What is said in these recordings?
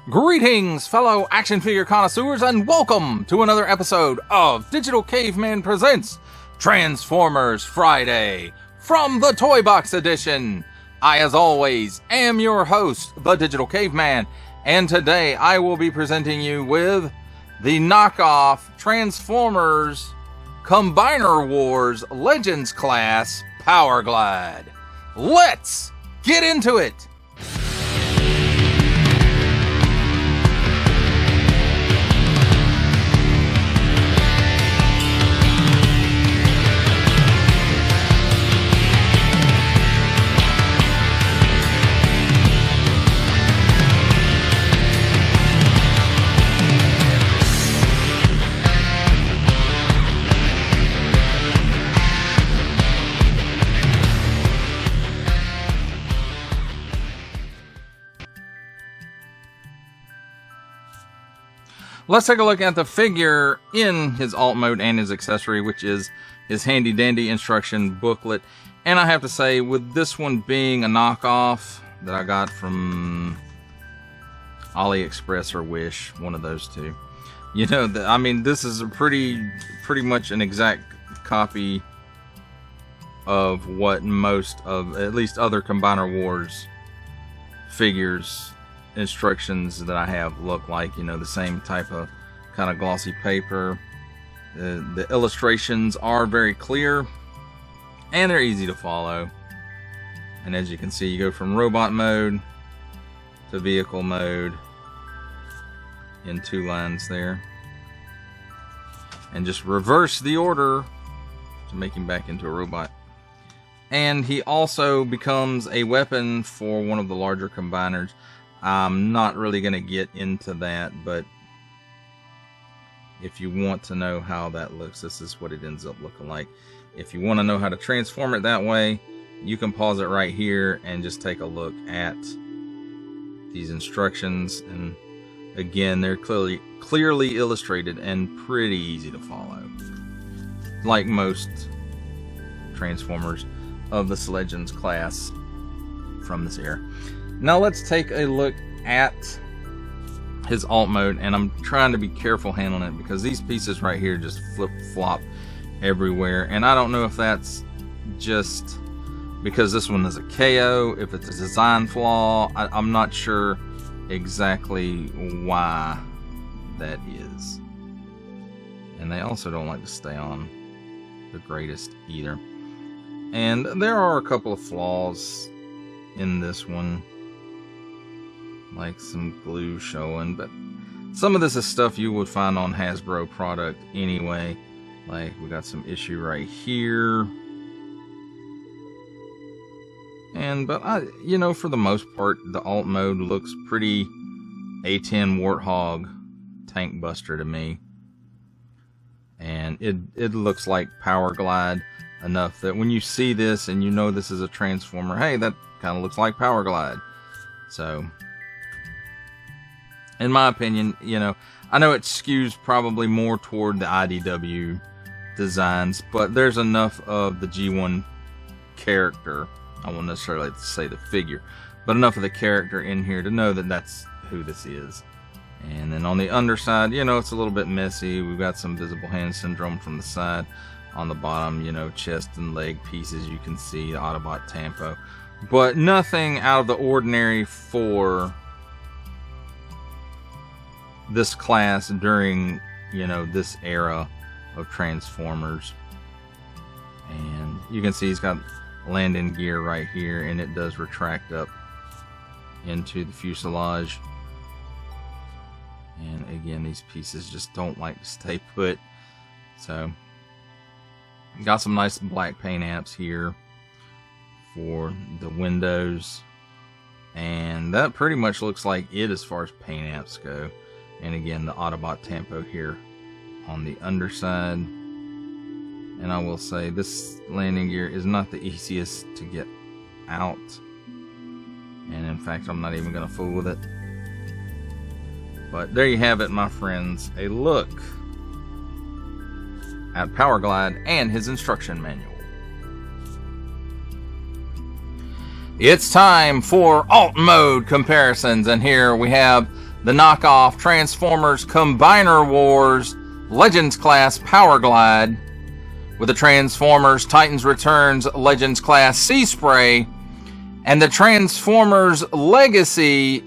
Greetings, fellow action figure connoisseurs, and welcome to another episode of Digital Caveman Presents Transformers Friday from the Toybox edition. I, as always, am your host, the Digital Caveman, and today I will be presenting you with the knockoff Transformers Combiner Wars Legends class Powerglide. Let's get into it! Let's take a look at the figure in his alt mode and his accessory, which is his handy dandy instruction booklet. And I have to say, with this one being a knockoff that I got from AliExpress or Wish, one of those two, you know, I mean, this is a pretty much an exact copy of what most of, at least other Combiner Wars figures instructions that I have look like. You know, the same type of kind of glossy paper. The illustrations are very clear and they're easy to follow. And as you can see, you go from robot mode to vehicle mode in 2 lines there, and just reverse the order to make him back into a robot. And he also becomes a weapon for one of the larger combiners. I'm not really going to get into that, but if you want to know how that looks, this is what it ends up looking like. If you want to know how to transform it that way, you can pause it right here and just take a look at these instructions. And again, they're clearly illustrated and pretty easy to follow, like most Transformers of this Legends class from this era. Now let's take a look at his alt mode, and I'm trying to be careful handling it because these pieces right here just flip-flop everywhere, and I don't know if that's just because this one is a KO, if it's a design flaw. I'm not sure exactly why that is. And they also don't like to stay on the greatest either. And there are a couple of flaws in this one, like some glue showing, but some of this is stuff you would find on Hasbro product anyway. Like, we got some issue right here, but you know, for the most part, the alt mode looks pretty A10 Warthog tank buster to me, and it looks like Powerglide enough that when you see this and you know this is a Transformer, hey, that kind of looks like Powerglide. So in my opinion, you know, I know it skews probably more toward the IDW designs, but there's enough of the G1 character, I won't necessarily say the figure, but enough of the character in here to know that that's who this is. And then on the underside, you know, it's a little bit messy. We've got some visible hand syndrome from the side. On the bottom, you know, chest and leg pieces, you can see the Autobot Tampo, but nothing out of the ordinary for this class during, you know, this era of Transformers. And you can see he's got landing gear right here, and it does retract up into the fuselage. And again, these pieces just don't like to stay put. So got some nice black paint apps here for the windows, and that pretty much looks like it as far as paint apps go. And again, the Autobot Tampo here on the underside. And I will say, this landing gear is not the easiest to get out, and in fact, I'm not even going to fool with it. But there you have it, my friends, a look at Powerglide and his instruction manual. It's time for alt mode comparisons, and here we have the knockoff Transformers Combiner Wars Legends Class Powerglide with the Transformers Titans Returns Legends Class Sea Spray and the Transformers Legacy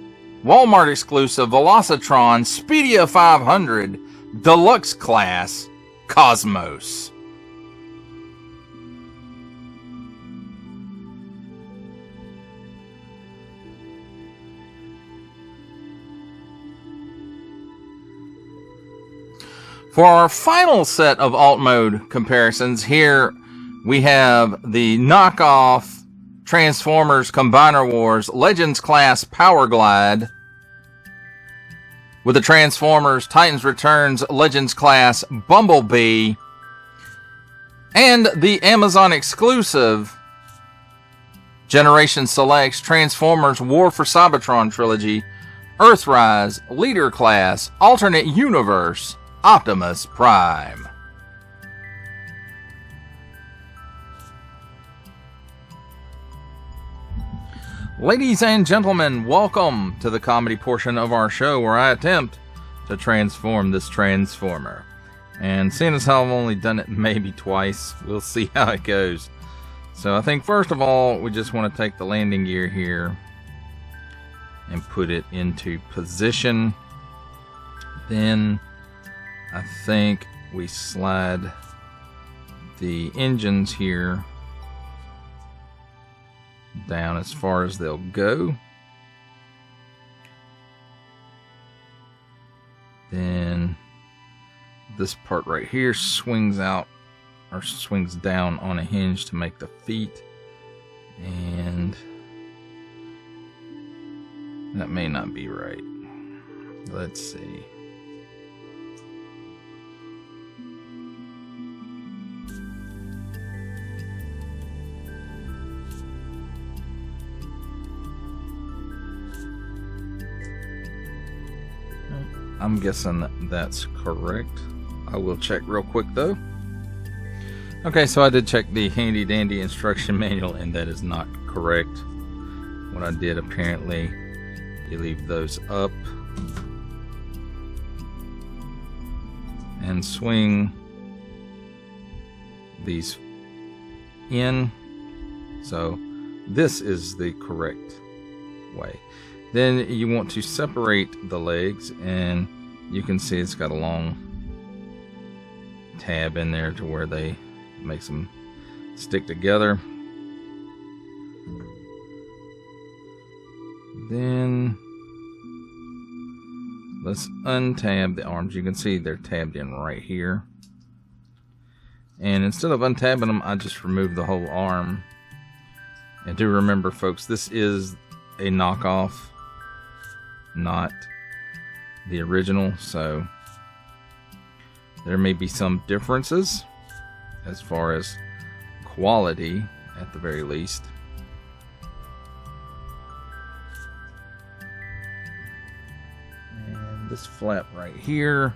Walmart exclusive Velocitron Speedia 500 Deluxe Class Cosmos. For our final set of alt mode comparisons, here we have the knockoff Transformers Combiner Wars Legends Class Powerglide with the Transformers Titans Returns Legends Class Bumblebee and the Amazon exclusive Generation Selects Transformers War for Cybertron Trilogy Earthrise Leader Class Alternate Universe Optimus Prime. Ladies and gentlemen, welcome to the comedy portion of our show where I attempt to transform this Transformer. And seeing as how I've only done it maybe twice, we'll see how it goes. So I think first of all, we just want to take the landing gear here and put it into position. Then I think we slide the engines here down as far as they'll go. Then this part right here swings out or swings down on a hinge to make the feet, and that may not be right. Let's see. I'm guessing that's correct. I will check real quick though. Okay, so I did check the handy dandy instruction manual and that is not correct. What I did, apparently, you leave those up and swing these in. So this is the correct way. Then you want to separate the legs, and you can see it's got a long tab in there to where they makes them stick together. Then let's untab the arms. You can see they're tabbed in right here. And instead of untabbing them, I just removed the whole arm. And do remember, folks, this is a knockoff, not the original, so there may be some differences as far as quality at the very least. And this flap right here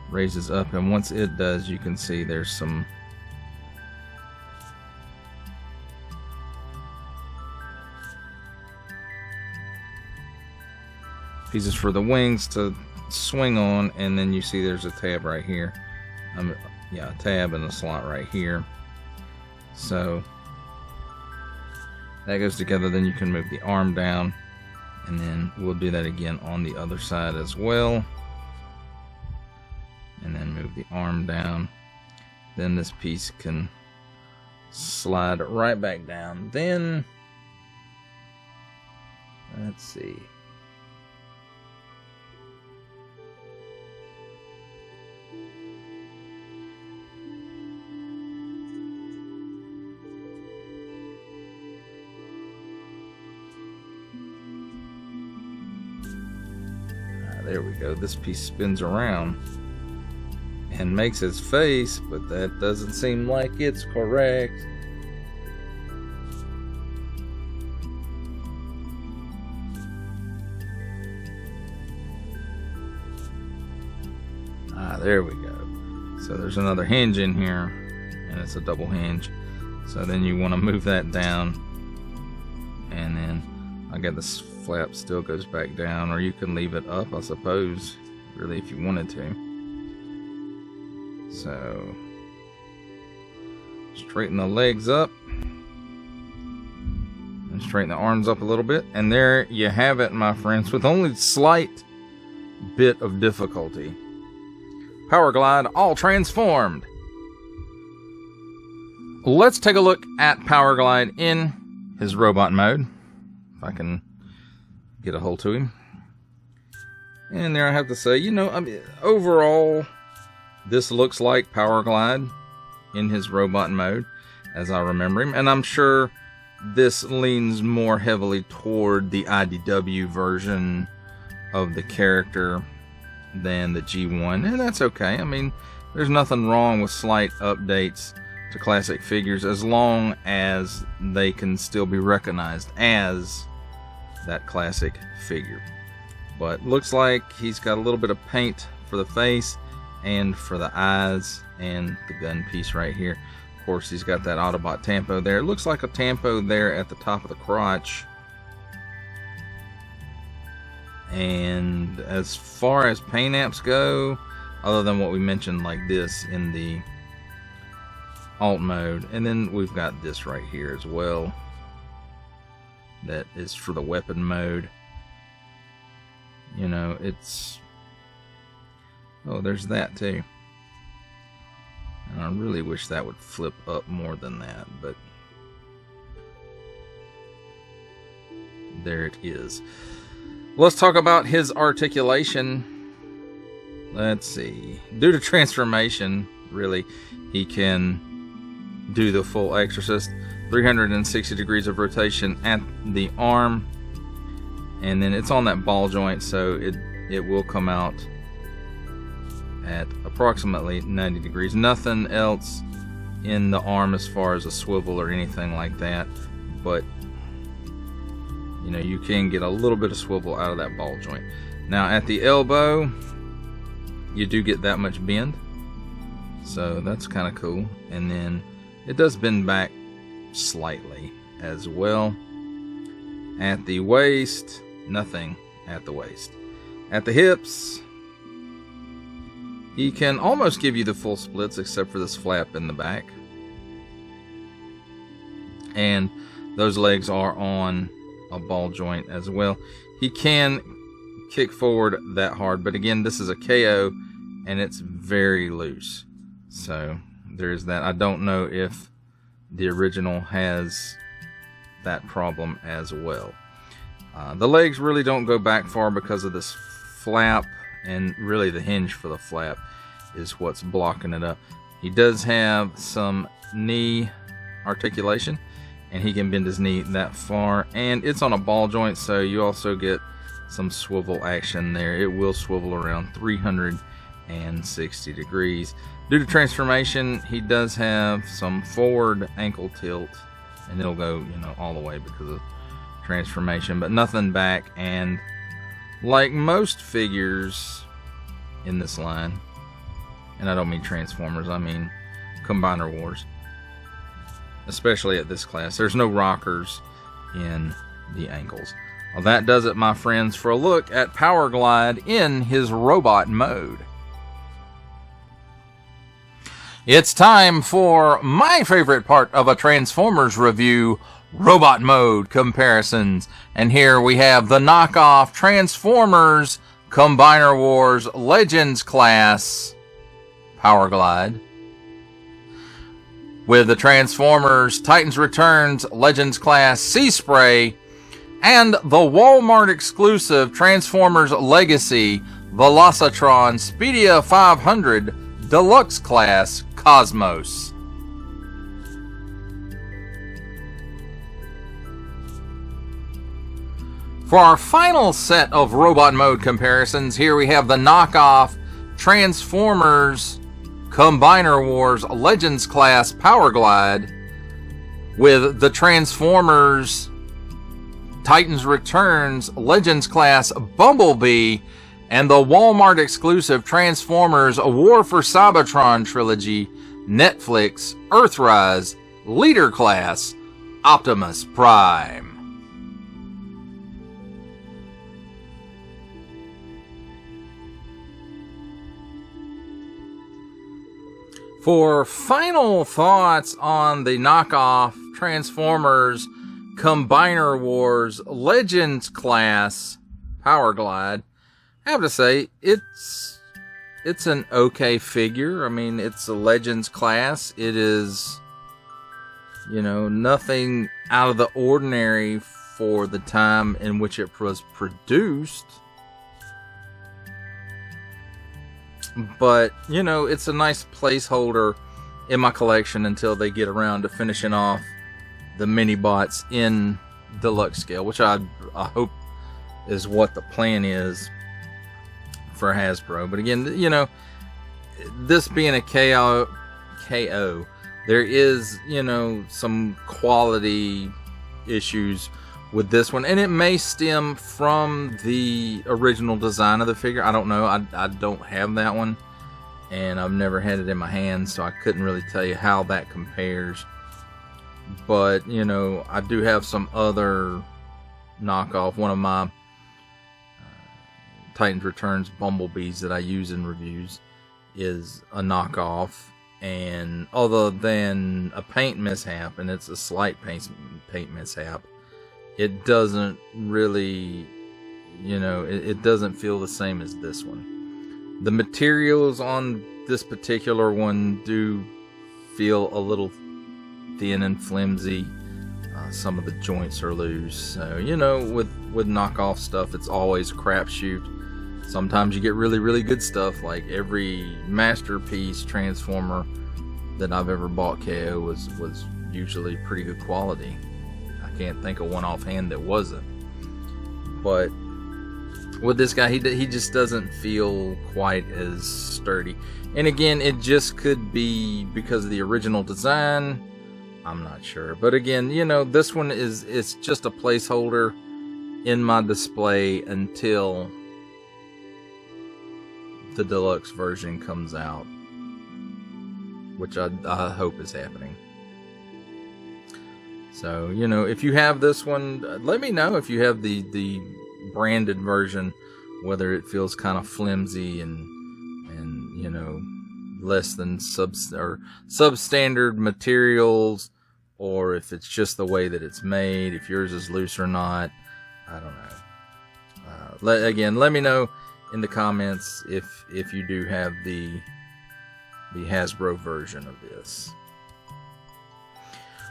raises up, and once it does, you can see there's some pieces for the wings to swing on, and then you see there's a tab right here. A tab and a slot right here. So that goes together. Then you can move the arm down, and then we'll do that again on the other side as well. And then move the arm down. Then this piece can slide right back down. Then let's see. There we go. This piece spins around and makes its face, but that doesn't seem like it's correct. There we go. So there's another hinge in here, and it's a double hinge. So then you want to move that down And then I guess this flap still goes back down, or you can leave it up, I suppose, really, if you wanted to. So straighten the legs up and straighten the arms up a little bit, and there you have it, my friends, with only slight bit of difficulty. Powerglide all transformed. Let's take a look at Powerglide in his robot mode, if I can get a hold to him. And there I have to say, you know, I mean, overall, this looks like Powerglide in his robot mode, as I remember him. And I'm sure this leans more heavily toward the IDW version of the character than the G1. And that's okay. I mean, there's nothing wrong with slight updates to classic figures as long as they can still be recognized as that classic figure. But looks like he's got a little bit of paint for the face and for the eyes and the gun piece right here. Of course, he's got that Autobot tampo there. It looks like a tampo there at the top of the crotch. And as far as paint apps go, other than what we mentioned like this in the alt mode, and then we've got this right here as well that is for the weapon mode. You know, it's, oh, there's that too. And I really wish that would flip up more than that, but there it is. Let's talk about his articulation. Let's see. Due to transformation, really, he can do the full Exorcist. 360 degrees of rotation at the arm. And then it's on that ball joint, so it will come out at approximately 90 degrees. Nothing else in the arm as far as a swivel or anything like that. But you know, you can get a little bit of swivel out of that ball joint. Now at the elbow, you do get that much bend, so that's kind of cool. And then it does bend back slightly as well. At the waist, nothing at the waist. At the hips, he can almost give you the full splits except for this flap in the back. And those legs are on a ball joint as well. He can kick forward that hard, but again, this is a KO and it's very loose. So there's that. I don't know if the original has that problem as well. The legs really don't go back far because of this flap, and really the hinge for the flap is what's blocking it up. He does have some knee articulation, and he can bend his knee that far, and it's on a ball joint, so you also get some swivel action there. It will swivel around 360 degrees. Due to transformation, he does have some forward ankle tilt, and it'll go, you know, all the way because of transformation, but nothing back. And like most figures in this line, and I don't mean Transformers, I mean Combiner Wars, especially at this class, there's no rockers in the ankles. Well, that does it, my friends, for a look at Powerglide in his robot mode. It's time for my favorite part of a Transformers review, robot mode comparisons. And here we have the knockoff Transformers Combiner Wars Legends class Powerglide with the Transformers Titans Returns Legends class Sea Spray and the Walmart exclusive Transformers Legacy Velocitron Speedia 500 Deluxe class Cosmos. For our final set of robot mode comparisons, here we have the knockoff Transformers Combiner Wars Legends class Powerglide with the Transformers Titans Returns Legends class Bumblebee and the Walmart exclusive Transformers War for Cybertron trilogy Netflix Earthrise Leader class Optimus Prime. For final thoughts on the knockoff Transformers Combiner Wars Legends class Powerglide, I have to say it's an okay figure. I mean, it's a Legends class. It is, you know, nothing out of the ordinary for the time in which it was produced. But, you know, it's a nice placeholder in my collection until they get around to finishing off the mini bots in deluxe scale, which I hope is what the plan is for Hasbro. But again, you know, this being a KO, there is, you know, some quality issues with this one, and it may stem from the original design of the figure. I don't know. I don't have that one, and I've never had it in my hands, so I couldn't really tell you how that compares. But, you know, I do have some other knockoff. One of my Titans Returns Bumblebees that I use in reviews is a knockoff, and other than a paint mishap, and it's a slight paint mishap, it doesn't really, you know, it doesn't feel the same as this one. The materials on this particular one do feel a little thin and flimsy. Some of the joints are loose. So, you know, with knockoff stuff, it's always a crapshoot. Sometimes you get really, really good stuff. Like every Masterpiece Transformer that I've ever bought KO was usually pretty good quality. I can't think of one offhand that wasn't. But with this guy, he just doesn't feel quite as sturdy. And again, it just could be because of the original design. I'm not sure. But again, you know, this one it's just a placeholder in my display until the deluxe version comes out, which I hope is happening. So, you know, if you have this one, let me know if you have the branded version, whether it feels kind of flimsy and you know, less than substandard materials, or if it's just the way that it's made, if yours is loose or not. I don't know. Again, let me know in the comments if you do have the Hasbro version of this.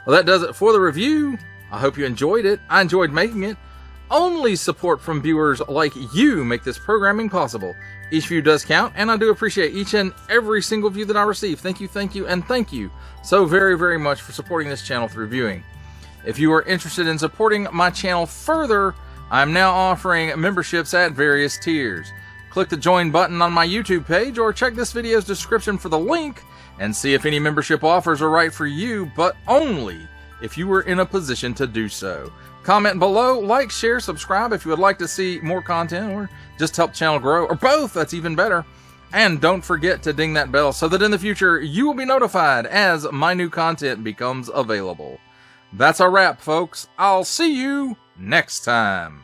Well, that does it for the review. I hope you enjoyed it. I enjoyed making it. Only support from viewers like you make this programming possible. Each view does count, and I do appreciate each and every single view that I receive. Thank you, and thank you so very, very much for supporting this channel through viewing. If you are interested in supporting my channel further, I'm now offering memberships at various tiers. Click the join button on my YouTube page, or check this video's description for the link and see if any membership offers are right for you, but only if you were in a position to do so. Comment below, like, share, subscribe if you would like to see more content or just help the channel grow, or both, that's even better. And don't forget to ding that bell so that in the future you will be notified as my new content becomes available. That's a wrap, folks. I'll see you next time.